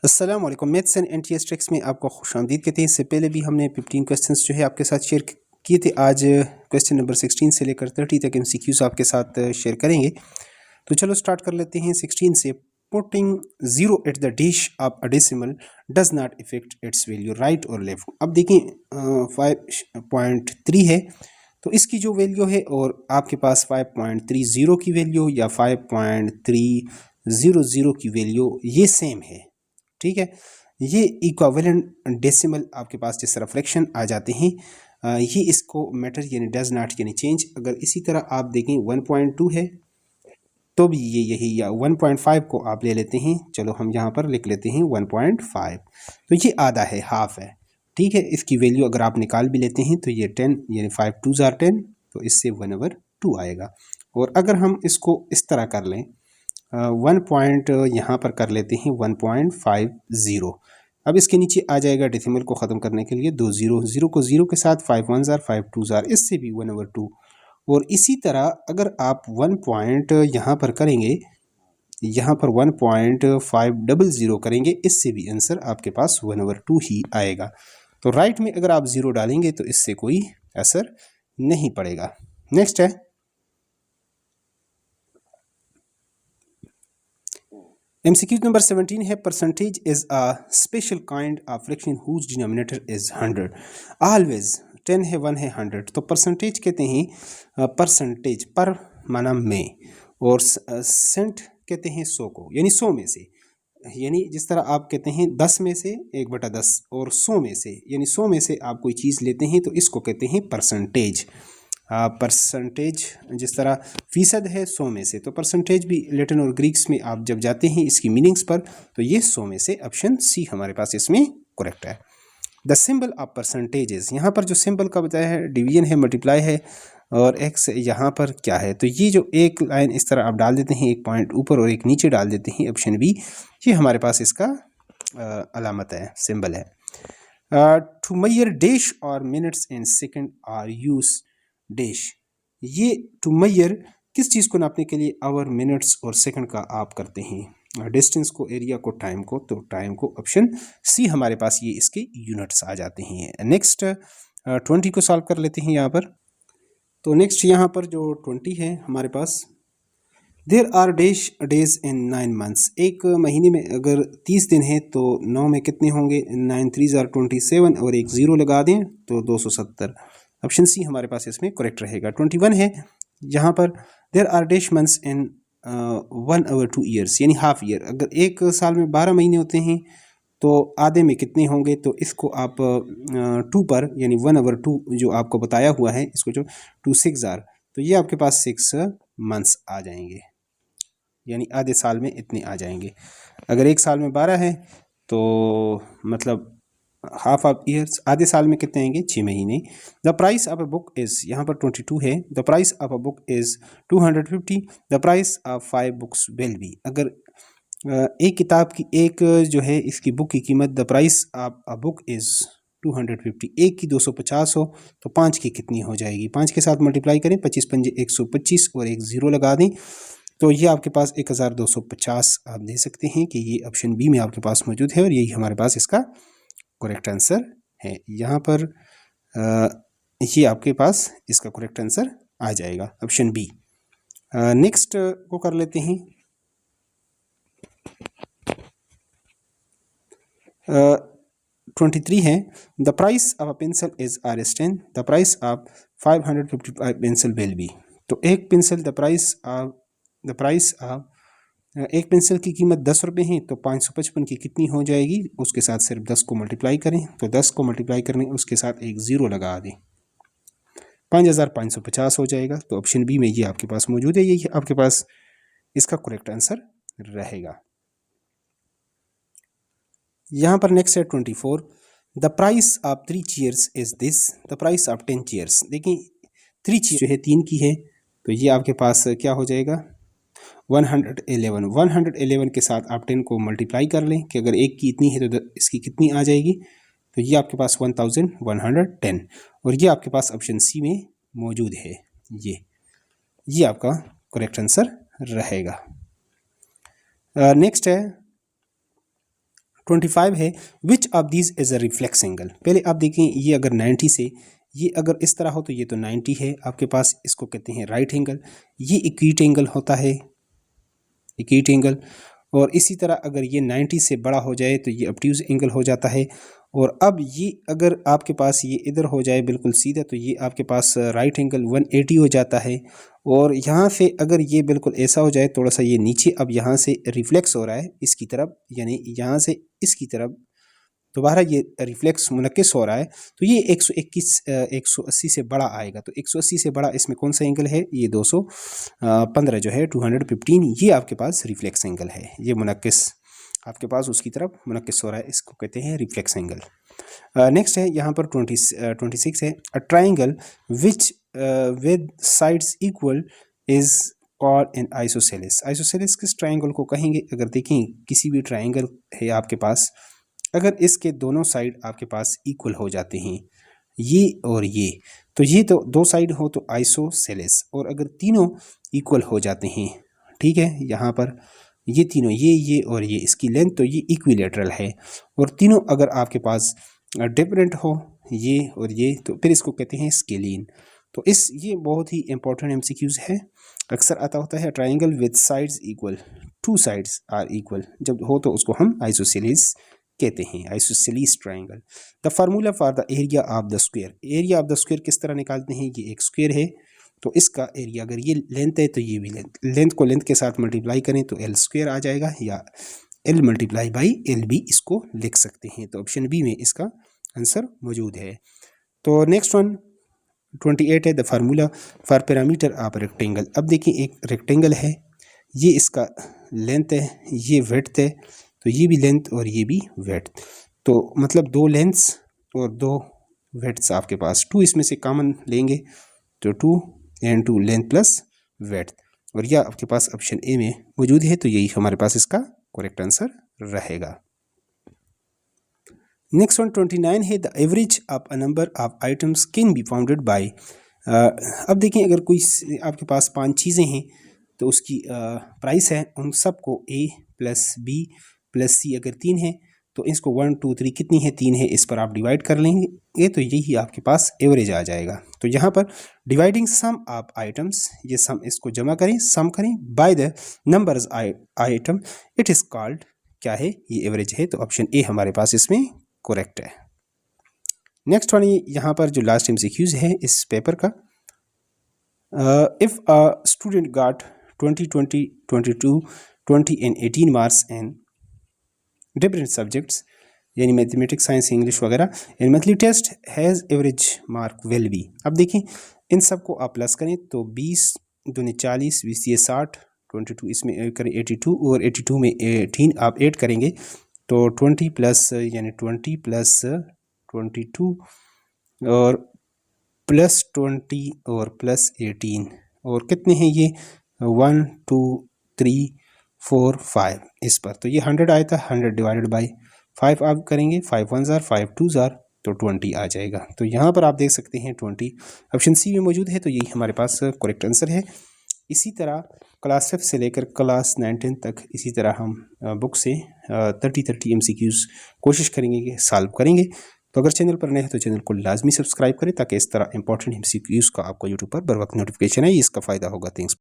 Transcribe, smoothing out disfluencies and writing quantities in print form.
अस्सलाम वालेकुम। Maths and NTS tricks में आपको खुशामदीद कहते हैं। इससे पहले भी हमने 15 क्वेश्चंस जो है आपके साथ शेयर किए थे। आज क्वेश्चन नंबर 16 से लेकर 30 तक एमसीक्यूज आपके साथ शेयर करेंगे। तो चलो स्टार्ट कर लेते हैं 16 से। Putting 0 at the dish of a decimal does not effect it's value, right और लेफ्ट। अब देखिए 5.3 है तो इसकी जो वैल्यू है और आपके पास 5.30 की वैल्यू या 5.300 की वैल्यू ये सेम है, ठीक है। ये इक्विवेलेंट डेसिमल आपके पास जिस तरह फ्रैक्शन आ जाते हैं ये इसको मैटर यानी डज नॉट यानी चेंज। अगर इसी तरह आप देखें 1.2 है तो भी ये यही, या 1.5 को आप ले लेते हैं, चलो हम यहाँ पर लिख लेते हैं 1.5, तो ये आधा है, हाफ है, ठीक है। इसकी वैल्यू अगर आप निकाल भी लेते हैं तो ये 10 यानी 5 2 ज़ार 10, तो इससे 1/2 आएगा। और अगर हम इसको इस तरह कर लें 1 पॉइंट यहाँ पर कर लेते हैं 1.50, अब इसके नीचे आ जाएगा डेसिमल को ख़त्म करने के लिए 2 ज़ीरो, ज़ीरो को ज़ीरो के साथ 5 1 ज़ार 5 2 ज़ार, इससे भी 1/2। और इसी तरह अगर आप 1 पॉइंट यहाँ पर करेंगे, यहाँ पर 1.500 करेंगे, इससे भी आंसर आपके पास 1/2 ही आएगा। तो राइट में अगर आप ज़ीरो डालेंगे तो इससे कोई असर नहीं पड़ेगा। नेक्स्ट है MCQ नंबर 17 है। Percentage is a special kind of fraction whose denominator is 100। Always 10 है, 1 है, 100। तो परसेंटेज कहते हैं परसेंटेज, पर माना में, और सेंट कहते हैं 100 को, यानी 100 में से, यानी जिस तरह आप कहते हैं 10 में से 1/10 और 100 में से, यानी 100 में से आप कोई चीज़ लेते हैं तो इसको कहते हैं परसेंटेज। परसेंटेज जिस तरह फीसद है 100 में से, तो परसेंटेज भी लैटिन और ग्रीक्स में आप जब जाते हैं इसकी मीनिंग्स पर तो ये 100 में से ऑप्शन सी हमारे पास इसमें करेक्ट है। द सिंबल ऑफ परसेंटेजेस, यहाँ पर जो सिंबल का बताया है डिवीजन है, मल्टीप्लाई है, और एक्स यहाँ पर क्या है, तो ये जो एक लाइन इस तरह आप डाल देते हैं, एक पॉइंट ऊपर और एक नीचे डाल देते हैं, ऑप्शन बी ये हमारे पास इसका अलामत है, सिंबल है। टू मेजर डैश और minutes and second are use dash, ये टू मेजर किस चीज़ को नापने के लिए आवर, मिनट्स और सेकंड का आप करते हैं, डिस्टेंस को, एरिया को, टाइम को, तो टाइम को ऑप्शन सी हमारे पास ये इसके यूनिट्स आ जाते हैं। नेक्स्ट 20 को सॉल्व कर लेते हैं यहाँ पर। तो नेक्स्ट यहाँ पर जो 20 है हमारे पास, there are dash days in 9 months, एक महीने में अगर 30 दिन है तो 9 में कितने होंगे, 9 3 ज़ार 27 और एक ज़ीरो लगा दें तो 270, ऑप्शन सी हमारे पास इसमें करेक्ट रहेगा। 21 है यहाँ पर, there are dash months in 1/2 years, यानी हाफ ईयर, अगर एक साल में 12 महीने होते हैं तो आधे में कितने होंगे, तो इसको आप 2 पर यानी 1/2 जो आपको बताया हुआ है, इसको जो 2 6 ज़ार, तो ये आपके पास 6 मंथ्स आ जाएंगे, यानी आधे साल में इतने आ जाएंगे। अगर एक साल में 12 है तो मतलब हाफ ऑफ ईयर्स, आधे साल में कितने आएंगे, 6 महीने। The price of a book is, यहाँ पर 22 है, the price of a book is 250, the price of 5 books will be, अगर एक किताब की, एक जो है इसकी बुक की कीमत, the price of a book is 250, एक की 250 हो तो 5 की कितनी हो जाएगी, 5 के साथ मल्टीप्लाई करें, 25 पंजे 125 और एक ज़ीरो लगा दें तो ये आपके पास 1250 आप दे सकते हैं कि ये ऑप्शन बी में आपके पास मौजूद है और यही हमारे पास इसका करेक्ट आंसर है। यहाँ पर ये आपके पास इसका करेक्ट आंसर आ जाएगा, ऑप्शन बी। नेक्स्ट को कर लेते हैं। 23 है, the price of a pencil is Rs10, the price of 555 pencil will be, तो एक पेंसिल द प्राइस ऑफ एक पेंसिल की कीमत 10 रुपये है तो 555 की कितनी हो जाएगी, उसके साथ सिर्फ 10 को मल्टीप्लाई करें, तो 10 को मल्टीप्लाई करने उसके साथ एक ज़ीरो लगा दें, 5550 हो जाएगा। तो ऑप्शन बी में ये आपके पास मौजूद है, ये आपके पास इसका करेक्ट आंसर रहेगा। यहाँ पर नेक्स्ट है 24, the price of 3 chairs is this, the price of 10 chairs, देखिए 3 चेयर जो है 3 की है तो ये आपके पास क्या हो जाएगा, 111 के साथ आप 10 को मल्टीप्लाई कर लें कि अगर एक की इतनी है तो इसकी कितनी आ जाएगी, तो ये आपके पास 1110 और ये आपके पास ऑप्शन सी में मौजूद है, ये आपका करेक्ट आंसर रहेगा। नेक्स्ट है 25 है, which of these is a reflex angle. पहले आप देखें, ये अगर 90 से ये अगर इस तरह हो तो ये तो 90 है आपके पास, इसको कहते हैं राइट एंगल। ये इक्विट एंगल होता है, इक्विट एंगल। और इसी तरह अगर ये 90 से बड़ा हो जाए तो ये ऑब्ट्यूज एंगल हो जाता है। और अब ये अगर आपके पास ये इधर हो जाए बिल्कुल सीधा तो ये आपके पास राइट एंगल 180 हो जाता है। और यहाँ से अगर ये बिल्कुल ऐसा हो जाए थोड़ा सा ये नीचे, अब यहाँ से रिफ्लेक्स हो रहा है इसकी तरफ, यानी यहाँ से इसकी तरफ दोबारा ये रिफ्लेक्स मुनक्किस हो रहा है, तो ये 121 180 से बड़ा आएगा। तो 180 से बड़ा इसमें कौन सा एंगल है, ये 215 जो है 215, ये आपके पास रिफ्लेक्स एंगल है। ये मुनक्किस आपके पास उसकी तरफ मुनक्किस हो रहा है, इसको कहते हैं रिफ्लेक्स एंगल। नेक्स्ट है यहाँ पर 26 है, a triangle which with sides equal is called an isosceles. Isosceles किस ट्राइंगल को कहेंगे, अगर देखें किसी भी ट्राइंगल है आपके पास, अगर इसके दोनों साइड आपके पास इक्वल हो जाते हैं, ये और ये, तो ये तो दो साइड हो तो आइसोसेलेस। और अगर तीनों इक्वल हो जाते हैं, ठीक है, यहाँ पर ये तीनों, ये और ये, इसकी लेंथ तो ये इक्विलेटरल है। और तीनों अगर आपके पास डिफरेंट हो, ये और ये, तो फिर इसको कहते हैं स्केलीन। तो ये बहुत ही इंपॉर्टेंट एमसीक्यूज है, अक्सर आता होता है। Triangle with sides equal, two sides are equal जब हो तो उसको हम आइसोसेलेस कहते हैं, isosceles triangle. The formula for the area of the square, area of the square किस तरह निकालते हैं, ये एक स्क्वायर है तो इसका एरिया, अगर ये लेंथ है तो ये भी लेंथ, लेंथ को लेंथ के साथ मल्टीप्लाई करें तो एल स्क्वायर आ जाएगा, या एल मल्टीप्लाई बाई एल भी इसको लिख सकते हैं। तो ऑप्शन बी में इसका आंसर मौजूद है। तो नेक्स्ट वन 28 है, the formula for parameter of rectangle. अब देखिए एक रेक्टेंगल है, ये इसका लेंथ है, ये विड्थ है, तो ये भी लेंथ और ये भी विड्थ, तो मतलब दो लेंथ्स और दो विड्थ्स आपके पास, टू इसमें से कॉमन लेंगे तो 2 एंड 2 लेंथ प्लस विड्थ, और यह आपके पास ऑप्शन ए में मौजूद है, तो यही हमारे पास इसका करेक्ट आंसर रहेगा। नेक्स्ट वन 29 है, the average of a number of items can be founded by. अब देखें अगर कोई आपके पास 5 चीज़ें हैं तो उसकी प्राइस है, उन सबको ए प्लस बी प्लस सी अगर 3 है तो इसको 1 2 3 कितनी है, 3 है, इस पर आप डिवाइड कर लेंगे तो यही आपके पास एवरेज आ जाएगा। तो यहाँ पर डिवाइडिंग सम ऑफ आइटम्स, ये सम इसको जमा करें, सम करें by the numbers item, it is called, क्या है, ये एवरेज है। तो ऑप्शन ए हमारे पास इसमें करेक्ट है। नेक्स्ट वन यहाँ पर जो लास्ट एमसीक्यूज है इस पेपर का, if a student got 20 20 22 20 and 18 marks and different subjects, यानी मैथमेटिक्स, साइंस, इंग्लिश वगैरह, in monthly test has average mark will be. अब देखिए इन सब को आप प्लस करें तो 20 दूनी 40, 20 ये 60, 22 इसमें करें 82, और 82 में 18 आप ऐड करेंगे तो 20 प्लस यानी 20 प्लस 22 और प्लस 20 और प्लस 18, और कितने हैं ये 1 2 3 4 5 इस पर, तो ये 100 आया था, 100 डिवाइडेड बाई 5 आप करेंगे, 5 1 जार 5 2 जार तो 20 आ जाएगा। तो यहाँ पर आप देख सकते हैं 20 ऑप्शन सी में मौजूद है, तो यही हमारे पास करेक्ट आंसर है। इसी तरह क्लास 5 से लेकर क्लास 9-10 तक इसी तरह हम बुक से 30 MCQs कोशिश करेंगे कि सॉल्व करेंगे। तो अगर चैनल पर नए हैं तो चैनल को लाजमी सब्सक्राइब करें ताकि इस तरह इंपॉर्टेंट MCQs का आपको यूट्यूब पर बर वक्त नोटिफिकेशन है, इसका फ़ायदा होगा। थैंक्स।